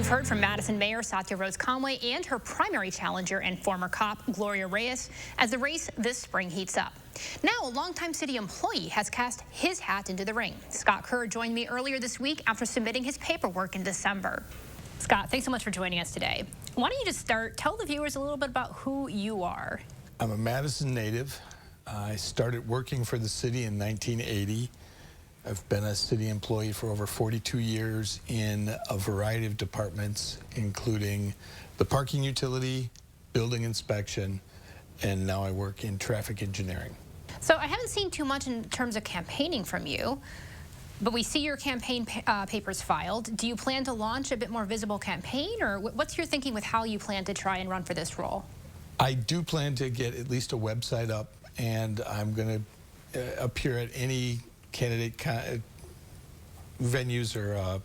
We've heard from Madison Mayor Satya Rose Conway and her primary challenger and former cop Gloria Reyes as the race this spring heats up. Now, a longtime city employee has cast his hat into the ring. Scott Kerr joined me earlier this week after submitting his paperwork in December. Scott, thanks so much for joining us today. Why don't you just tell the viewers a little bit about who you are. I'm a Madison native. I started working for the city in 1980. I've been a city employee for over 42 years in a variety of departments, including the parking utility, building inspection, and now I work in traffic engineering. So I haven't seen too much in terms of campaigning from you, but we see your campaign papers filed. Do you plan to launch a bit more visible campaign, or what's your thinking with how you plan to try and run for this role? I do plan to get at least a website up, and I'm going to appear at any candidate venues or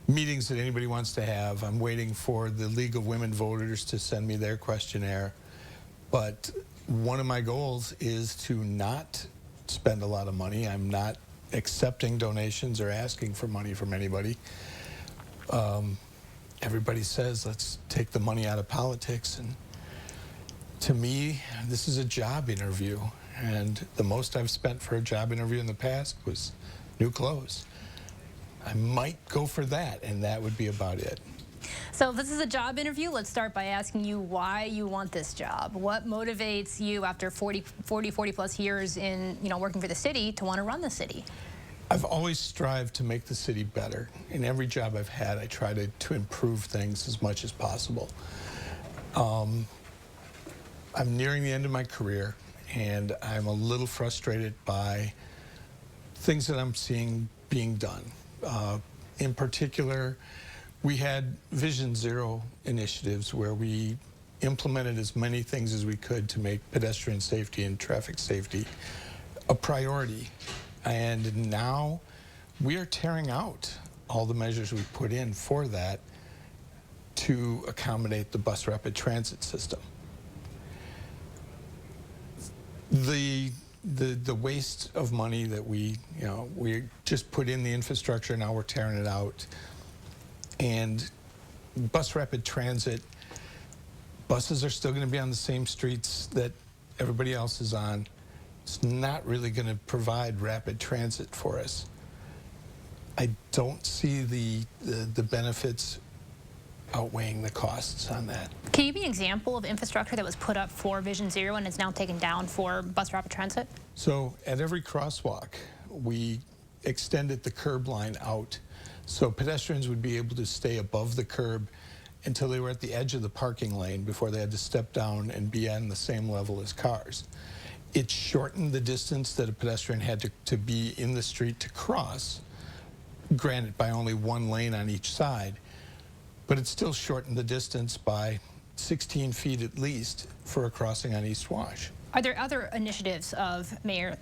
meetings that anybody wants to have. I'm waiting for the League of Women Voters to send me their questionnaire. But one of my goals is to not spend a lot of money. I'm not accepting donations or asking for money from anybody. Everybody says, let's take the money out of politics. And to me, this is a job interview. And the most I've spent for a job interview in the past was new clothes. I might go for that, and that would be about it. So if this is a job interview, let's start by asking you why you want this job. What motivates you after 40 plus years in working for the city to want to run the city? I've always strived to make the city better. In every job I've had, I try to improve things as much as possible. I'm nearing the end of my career, and I'm a little frustrated by things that I'm seeing being done. In particular, we had Vision Zero initiatives where we implemented as many things as we could to make pedestrian safety and traffic safety a priority. And now we are tearing out all the measures we put in for that to accommodate the bus rapid transit system. The waste of money that we just put in the infrastructure, now we're tearing it out. And bus rapid transit, buses are still going to be on the same streets that everybody else is on. It's not really going to provide rapid transit for us. I don't see the benefits outweighing the costs on that. Can you be an example of infrastructure that was put up for Vision Zero and is now taken down for bus rapid transit? So at every crosswalk, we extended the curb line out so pedestrians would be able to stay above the curb until they were at the edge of the parking lane before they had to step down and be on the same level as cars. It shortened the distance that a pedestrian had to be in the street to cross, granted by only one lane on each side, but it still shortened the distance by 16 feet at least for a crossing on East Wash. Are there other initiatives of Mayor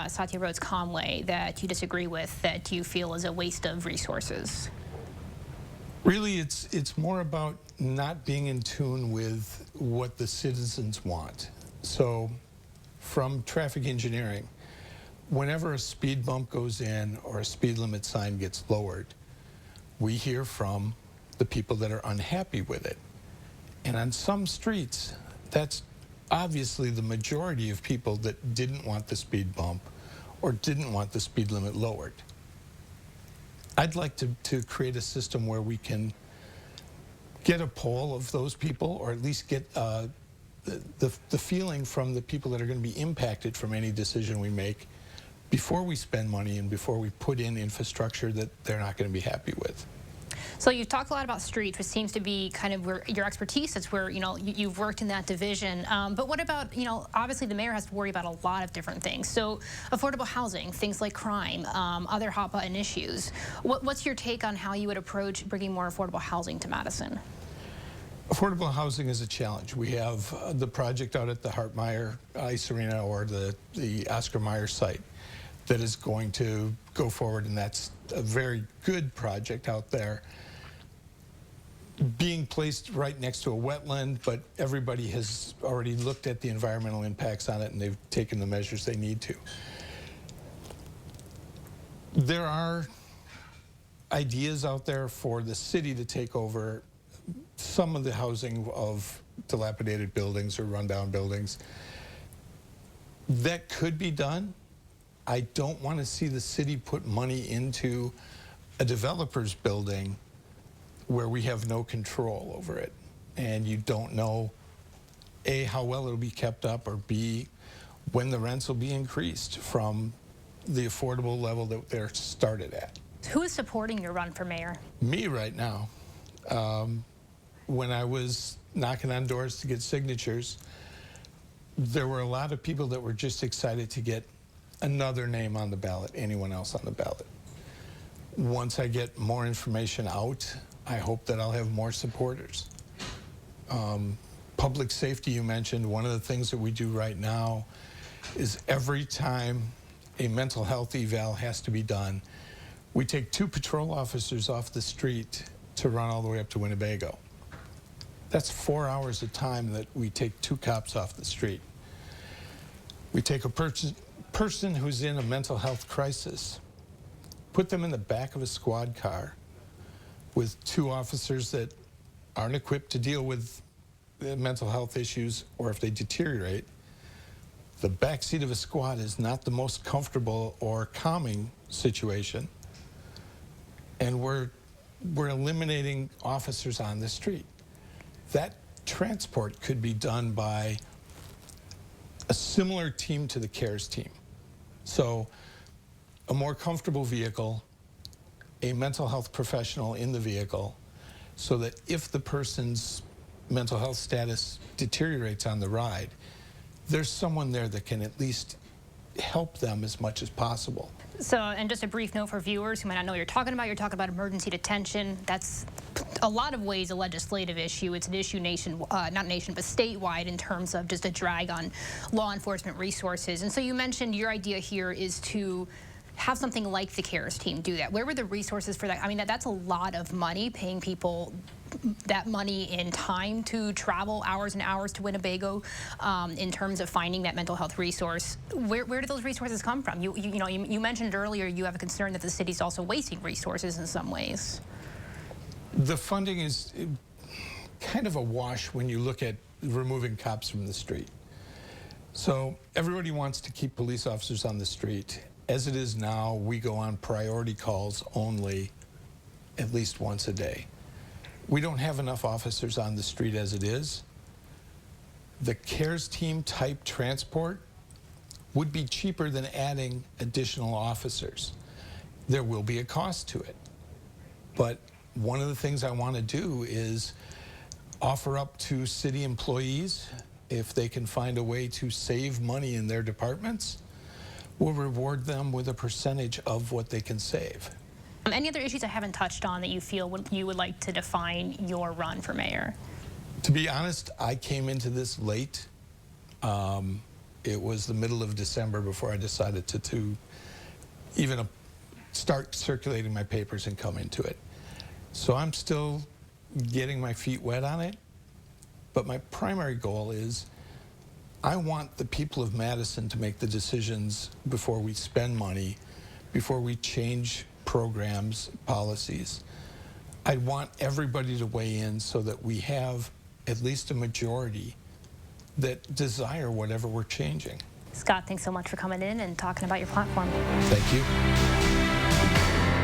Satya Rose Conway that you disagree with, that you feel is a waste of resources? Really, it's more about not being in tune with what the citizens want. So from traffic engineering, whenever a speed bump goes in or a speed limit sign gets lowered, we hear from the people that are unhappy with it. And on some streets, that's obviously the majority of people that didn't want the speed bump or didn't want the speed limit lowered. I'd like to create a system where we can get a poll of those people, or at least get the feeling from the people that are going to be impacted from any decision we make before we spend money and before we put in infrastructure that they're not going to be happy with. So you've talked a lot about streets, which seems to be kind of where your expertise is, where you've worked in that division. But what about, obviously the mayor has to worry about a lot of different things. So affordable housing, things like crime, other hot button issues. What's your take on how you would approach bringing more affordable housing to Madison? Affordable housing is a challenge. We have the project out at the Hartmeyer Ice Arena, or the Oscar Mayer site, that is going to go forward, and that's a very good project out there, being placed right next to a wetland, but everybody has already looked at the environmental impacts on it and they've taken the measures they need to. There are ideas out there for the city to take over some of the housing of dilapidated buildings or rundown buildings. That could be done. I don't want to see the city put money into a developer's building where we have no control over it, and you don't know, A, how well it'll be kept up, or B, when the rents will be increased from the affordable level that they're started at. Who is supporting your run for mayor? Me right now. When I was knocking on doors to get signatures, there were a lot of people that were just excited to get another name on the ballot, anyone else on the ballot. Once I get more information out, I hope that I'll have more supporters. Public safety, you mentioned, one of the things that we do right now is every time a mental health eval has to be done, we take 2 patrol officers off the street to run all the way up to Winnebago. That's 4 hours of time that we take 2 cops off the street. We take a person who's in a mental health crisis, put them in the back of a squad car with 2 officers that aren't equipped to deal with mental health issues, or if they deteriorate. The back seat of a squad is not the most comfortable or calming situation, and we're eliminating officers on the street. That transport could be done by a similar team to the Kerr's team. So a more comfortable vehicle, a mental health professional in the vehicle, so that if the person's mental health status deteriorates on the ride, there's someone there that can at least help them as much as possible. So, and just a brief note for viewers who might not know what you're talking about emergency detention. That's a lot of ways a legislative issue. It's an issue not nation, but statewide, in terms of just a drag on law enforcement resources. And so you mentioned your idea here is to have something like the Kerr's team do that. Where were the resources for that? I mean, that's a lot of money, paying people that money in time to travel hours and hours to Winnebago, in terms of finding that mental health resource. Where do those resources come from? You mentioned earlier you have a concern that the city's also wasting resources in some ways. The funding is kind of a wash when you look at removing cops from the street. So everybody wants to keep police officers on the street. As it is now, we go on priority calls only at least once a day. We don't have enough officers on the street as it is. The Kerr's team type transport would be cheaper than adding additional officers. There will be a cost to it. But one of the things I want to do is offer up to city employees, if they can find a way to save money in their departments, we'll reward them with a percentage of what they can save. Any other issues I haven't touched on that you feel you would like to define your run for mayor? To be honest, I came into this late. It was the middle of December before I decided to even start circulating my papers and come into it. So I'm still getting my feet wet on it, but my primary goal is I want the people of Madison to make the decisions before we spend money, before we change programs, policies. I want everybody to weigh in so that we have at least a majority that desire whatever we're changing. Scott, thanks so much for coming in and talking about your platform. Thank you.